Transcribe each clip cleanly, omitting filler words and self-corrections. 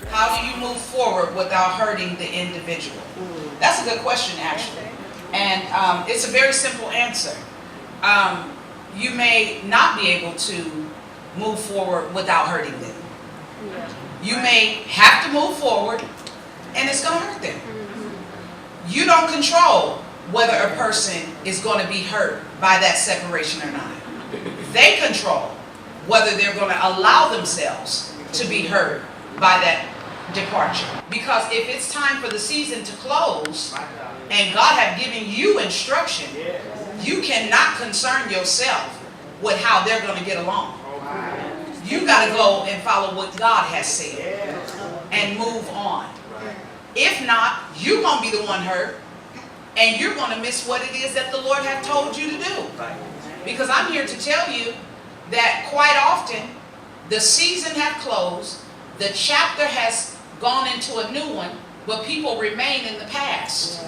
How do you move forward without hurting the individual? That's a good question, actually. And it's a very simple answer. You may not be able to move forward without hurting them. You may have to move forward, and it's going to hurt them. You don't control whether a person is going to be hurt by that separation or not. They control whether they're going to allow themselves to be hurt by that departure. Because if it's time for the season to close and God have given you instruction, you cannot concern yourself with how they're going to get along. You got to go and follow what God has said and move on. If not, you're going to be the one hurt, and you're going to miss what it is that the Lord has told you to do. Because I'm here to tell you that quite often the season has closed, the chapter has gone into a new one, but people remain in the past.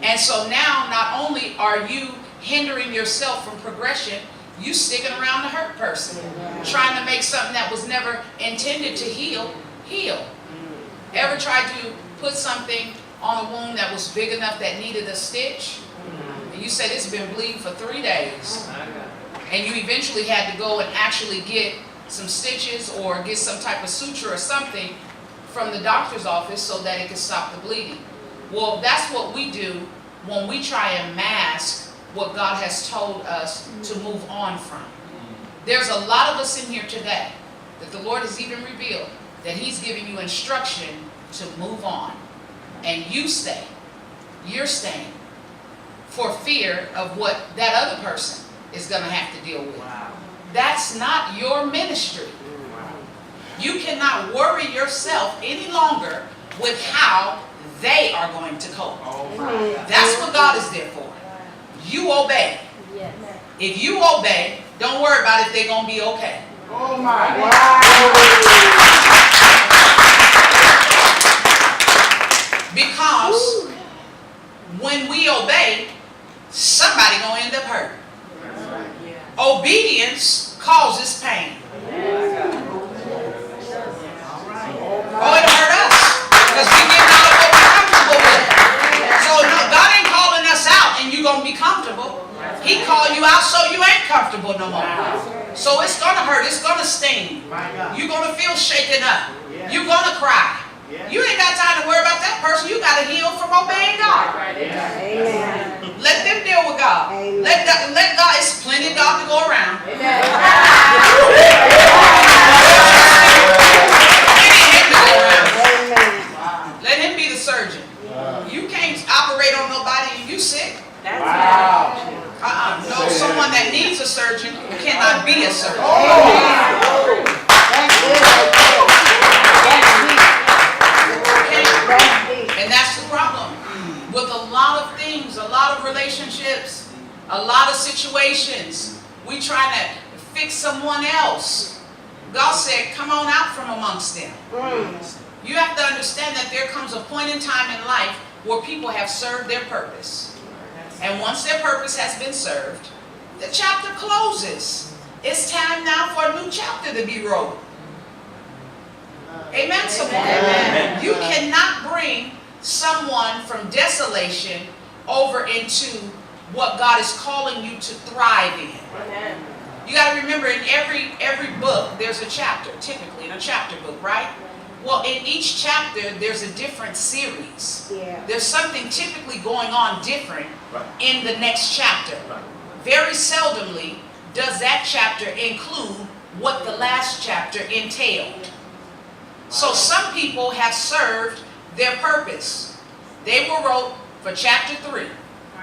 And so now not only are you hindering yourself from progression, you sticking around the hurt person, trying to make something that was never intended to heal. Ever tried to put something on a wound that was big enough that needed a stitch? And you said it's been bleeding for 3 days. And you eventually had to go and actually get some stitches or get some type of suture or something from the doctor's office so that it could stop the bleeding. Well, that's what we do when we try and mask what God has told us to move on from. There's a lot of us in here today that the Lord has even revealed that He's giving you instruction to move on. And you stay. You're staying for fear of what that other person is going to have to deal with. That's not your ministry. You cannot worry yourself any longer with how they are going to cope. That's what God is there for. You obey. If you obey, don't worry about if they're going to be okay. Because when we obey, somebody going to end up hurt. Obedience causes pain. Oh, it hurt us because we get out of what we're comfortable with. So no, God ain't calling us out and you're going to be comfortable. He called you out so you ain't comfortable no more. So it's going to hurt. It's going to sting. You're going to feel shaken up. You're going to cry. You ain't got time to worry about that person. You got to heal from obeying God. Let them deal with God. Let God. It's plenty of God to go around. Let Him be the surgeon. You can't operate on nobody and you sick. No, someone that needs a surgeon cannot be a surgeon. And that's the problem with a lot of things, a lot of relationships, a lot of situations. We try to fix someone else. God said, come on out from amongst them. You have to understand that there comes a point in time in life where people have served their purpose. And once their purpose has been served, the chapter closes. It's time now for a new chapter to be wrote. Amen, someone. Amen. You cannot bring someone from desolation over into what God is calling you to thrive in. Amen. You got to remember, in every book, there's a chapter, typically in a chapter book, right? Well, in each chapter, there's a different series. There's something typically going on different in the next chapter. Very seldomly does that chapter include what the last chapter entailed. So some people have served their purpose. They were wrote for chapter 3.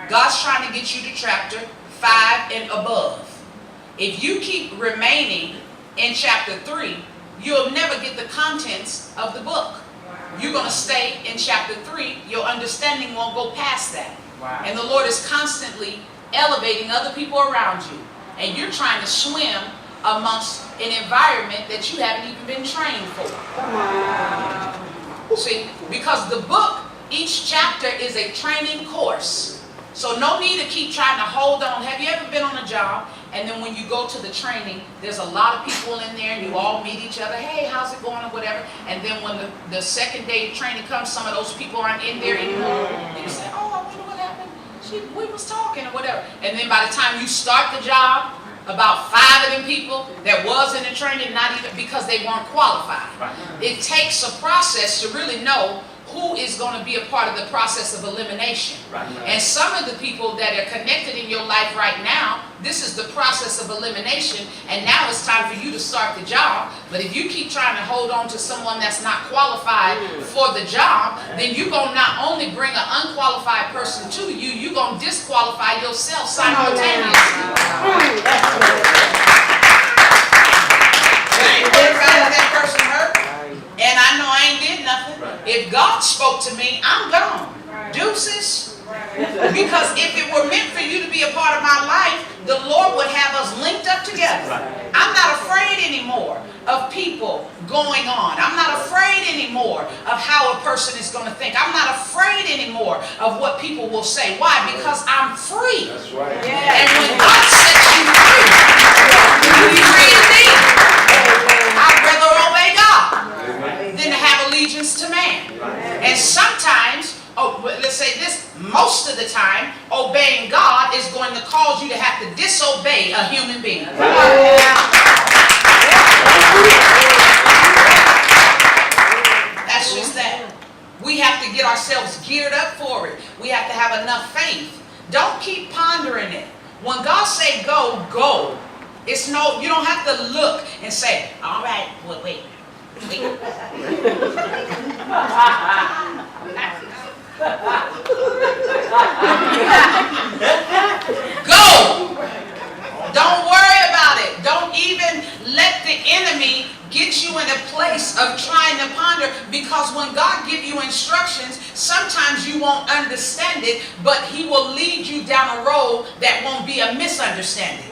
God's trying to get you to chapter 5 and above. If you keep remaining in chapter 3, you'll never get the contents of the book. You're going to stay in chapter 3. Your understanding won't go past that. And the Lord is constantly elevating other people around you. And you're trying to swim amongst an environment that you haven't even been trained for. See, because the book, each chapter is a training course. So no need to keep trying to hold on. Have you ever been on a job job, and then when you go to the training, there's a lot of people in there, and you all meet each other. Hey, how's it going, or whatever. And then when the second day of training comes, some of those people aren't in there anymore. And you say, oh, I wonder what happened. We was talking or whatever. And then by the time you start the job, about 5 of them people that was in the training, not even because they weren't qualified. It takes a process to really know who is going to be a part of the process of elimination. And some of the people that are connected in your life right now, this is the process of elimination, and now it's time for you to start the job. But if you keep trying to hold on to someone that's not qualified for the job, then you're going to not only bring an unqualified person to you, you're going to disqualify yourself simultaneously. That person hurt, and I know I ain't did nothing. If God spoke to me, I'm gone. Deuces. Because if it were meant for you to be a part of my life, the Lord would have us linked up together. I'm not afraid anymore of people going on. I'm not afraid anymore of how a person is going to think. I'm not afraid anymore of what people will say. Why? Because I'm free. That's right. And when God sets you free, you'll be free indeed. I'd rather obey God than to have allegiance to man. And sometimes, let's say this, most of the time, obeying God is going to cause you to have to disobey a human being. That's just that. We have to get ourselves geared up for it. We have to have enough faith. Don't keep pondering it. When God say go, go. It's no, you don't have to look and say, all right, well, wait. Go! Don't worry about it. Don't even let the enemy get you in a place of trying to ponder, because when God gives you instructions, sometimes you won't understand it, but He will lead you down a road that won't be a misunderstanding.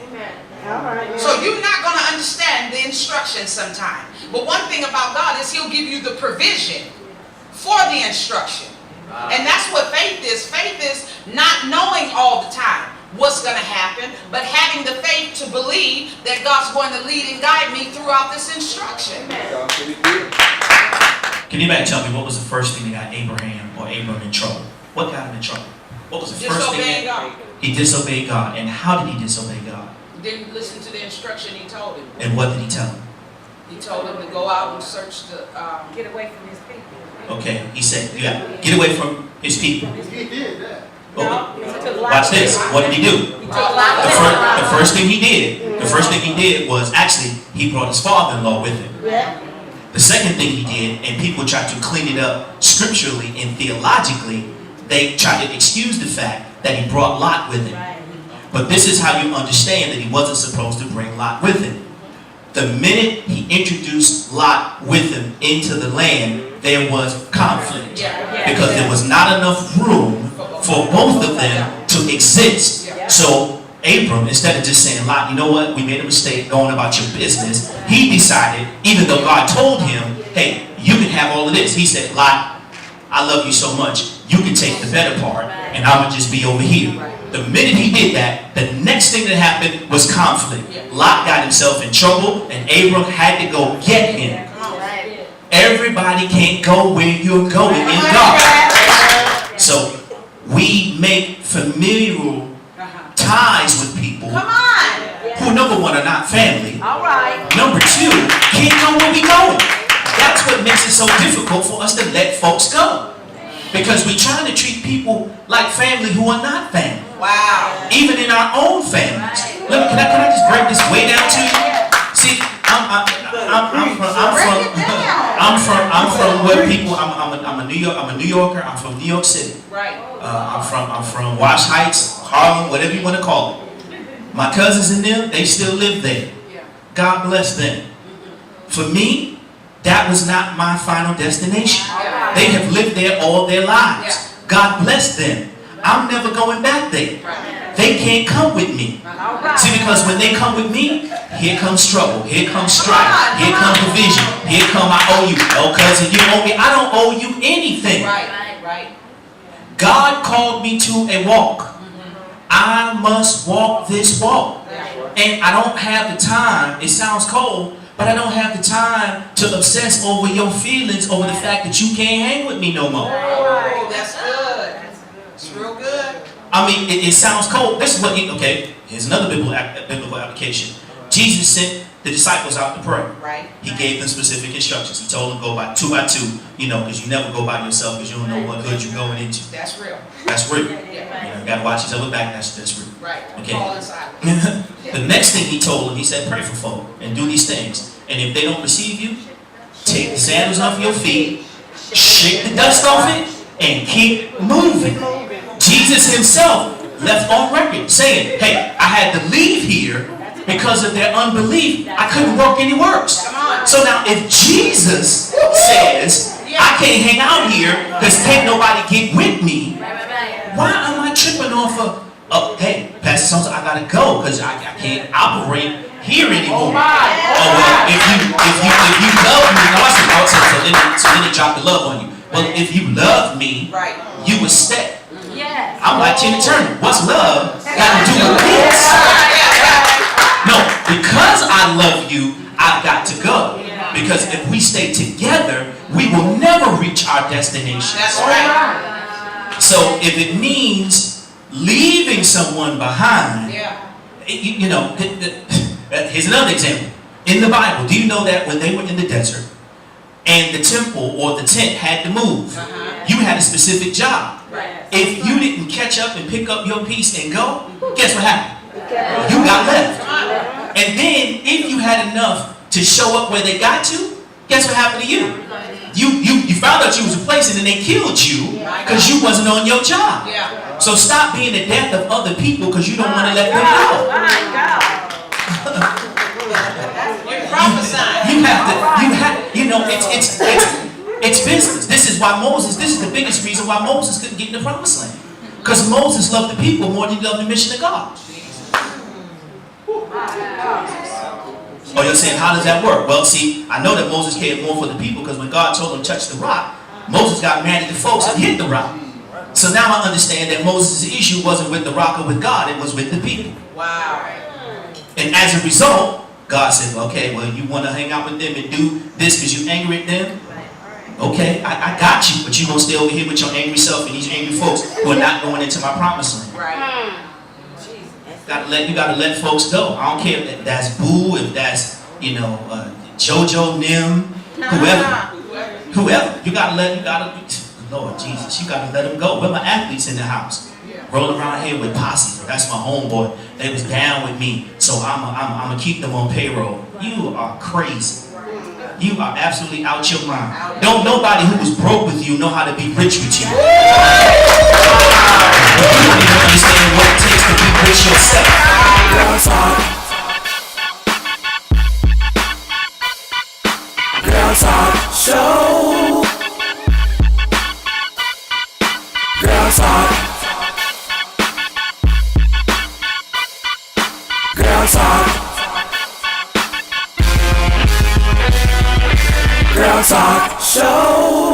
So you're not going to understand the instructions sometimes. But one thing about God is He'll give you the provision for the instruction. And that's what faith is. Faith is not knowing all the time what's going to happen, but having the faith to believe that God's going to lead and guide me throughout this instruction. Can anybody tell me what was the first thing that got Abram in trouble? What got him in trouble? What was the first thing? God. He disobeyed God. And how did he disobey God? Didn't listen to the instruction He told him. And what did He tell him? He told him to go out and search the... get away from his people. Okay, he said, yeah, get away from his people. He did that. Okay. Watch this. What did he do? The first thing he did was actually he brought his father-in-law with him. The second thing he did, and people tried to clean it up scripturally and theologically, they tried to excuse the fact that he brought Lot with him. But this is how you understand that he wasn't supposed to bring Lot with him. The minute he introduced Lot with him into the land, there was conflict. Because there was not enough room for both of them to exist. So Abram, instead of just saying, Lot, you know what, we made a mistake going about your business, he decided, even though God told him, hey, you can have all of this. He said, Lot, I love you so much, you can take the better part, and I'm going to just be over here. The minute he did that, the next thing that happened was conflict. Lot got himself in trouble, and Abram had to go get him. Everybody can't go where you're going in God. So we make familial ties with people who, number one, are not family. Number two, can't go where we're going. That's what makes it so difficult for us to let folks go. Because we're trying to treat people like family who are not family. Wow. Even in our own families. Can I just break this way down to you? See, I'm from where people. I'm a New Yorker. I'm from New York City. Right. I'm from Wash Heights, Harlem, whatever you want to call it. My cousins and them, they still live there. God bless them. For me, that was not my final destination. They have lived there all their lives. God bless them. I'm never going back there. They can't come with me. See, because when they come with me, here comes trouble, here comes strife, here comes division, here come I owe you. Oh, cousin, you owe me. I don't owe you anything. Right. God called me to a walk. I I must walk this walk. And I don't have the time. It sounds cold, but I don't have the time to obsess over your feelings over the fact that you can't hang with me no more. Oh, that's good. It's real good. I mean, it sounds cold. This is what okay, here's another biblical application. Jesus sent the disciples out to pray. Right. He gave them specific instructions. He told them go by two, because you never go by yourself because you don't know what hood you're going into. That's real. That's real. Yeah. You got to watch each other back. That's real. Right. Okay. Call inside. The next thing he told them, he said, pray for folk and do these things. And if they don't receive you, take the sandals off your feet, shake the dust off it, and keep moving. Jesus himself left on record saying, hey, I had to leave here because of their unbelief. I couldn't work any works. So now if Jesus says, I can't hang out here because can't nobody get with me, why am I tripping off of, hey, Pastor Sosa, I gotta go because I can't operate here anymore. Oh, well, if you love me, so then they drop the love on you. Well, if you love me, you would stay. I'm like Tina Turner. What's love got to do with this? No, because I love you, I've got to go. Because if we stay together, we will never reach our destination. That's right. So if it means leaving someone behind, here's another example. In the Bible, do you know that when they were in the desert and the temple or the tent had to move, you had a specific job. If you didn't catch up and pick up your piece and go, guess what happened? You got left. And then if you had enough to show up where they got to, guess what happened to you? You found out you was replacing and they killed you because you wasn't on your job. So stop being the death of other people because you don't want to let them go. It's business. This is the biggest reason why Moses couldn't get in the promised land. Because Moses loved the people more than he loved the mission of God. Oh, you're saying, how does that work? Well, see, I know that Moses cared more for the people because when God told him to touch the rock, Moses got mad at the folks and hit the rock. So now I understand that Moses' issue wasn't with the rock or with God, it was with the people. Wow. And as a result, God said, okay, well, you want to hang out with them and do this because you angry at them? Okay, I got you, but you're going to stay over here with your angry self and these angry folks who are not going into my promised land. Right. You gotta let folks go. I don't care if that's Boo, if that's, JoJo, Nim, whoever. Lord Jesus, you gotta let them go. Where my athletes in the house? Rolling around here with posse. That's my homeboy. They was down with me, so I'm gonna keep them on payroll. You are crazy. You are absolutely out your mind. Don't nobody who was broke with you know how to be rich with you. You don't even understand what it takes to be rich yourself. Girl talk. Girl talk show. Girl talk. Girl talk. Girl talk show.